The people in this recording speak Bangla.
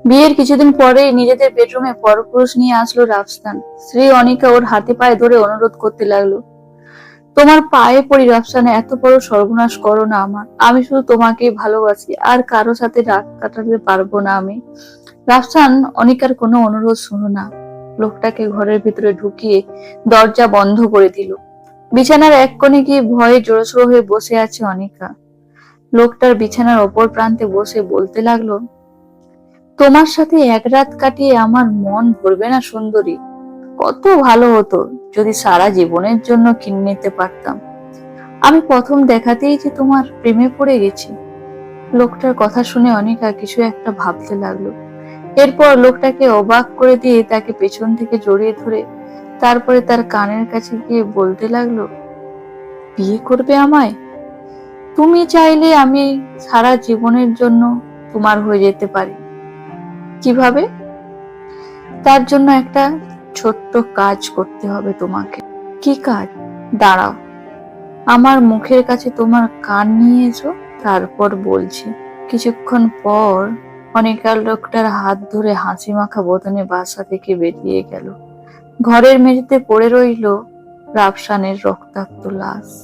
বিয়ের কিছুদিন পরেই নিজেদের বেডরুমে পরপুরুষ নিয়ে আসলো রাফসান। স্ত্রী অনিকা ওর হাতে পায়ে ধরে অনুরোধ করতে লাগলো, তোমার পায়ে পড়ি রাফসান, এত বড় সর্বনাশ করো না আমার। আমি শুধু তোমাকেই ভালোবাসি, আর কারো সাথে রাত কাটাতে পারবো না আমি। রাফসান অনিকার কোনো অনুরোধ শুনো না, লোকটাকে ঘরের ভিতরে ঢুকিয়ে দরজা বন্ধ করে দিল। বিছানার এক কোণে গিয়ে ভয়ে জড়সড় হয়ে বসে আছে অনিকা। লোকটার বিছানার অপর প্রান্তে বসে বলতে লাগলো, তোমার সাথে এক রাত কাটিয়ে আমার মন ভরবে না সুন্দরী? কত ভালো হতো যদি সারা জীবনের জন্য কিনে নিতে পারতাম। আমি প্রথম দেখাতেই যে তোমার প্রেমে পড়ে গেছি। লোকটার কথা শুনে অনিকা কিছু একটা ভাবতে লাগলো। এরপর লোকটাকে অবাক করে দিয়ে তাকে পেছন থেকে জড়িয়ে ধরে তারপরে তার কানের কাছে গিয়ে বলতে লাগলো, বিয়ে করবে আমায়? তুমি চাইলে আমি সারা জীবনের জন্য তোমার হয়ে যেতে পারি। কিভাবে? তার জন্য একটা ছোট্ট কাজ করতে হবে তোমাকে। কি কাজ? দাঁড়াও, আমার মুখের কাছে তোমার কান নিয়ে এসো, তারপর বলছি। কিছুক্ষণ পর অনিকা লোকটার হাত ধরে হাসি মাখা বদনে বাসা থেকে বেরিয়ে গেল। ঘরের মেঝেতে পড়ে রইল রাফসানের রক্তাক্ত লাশ।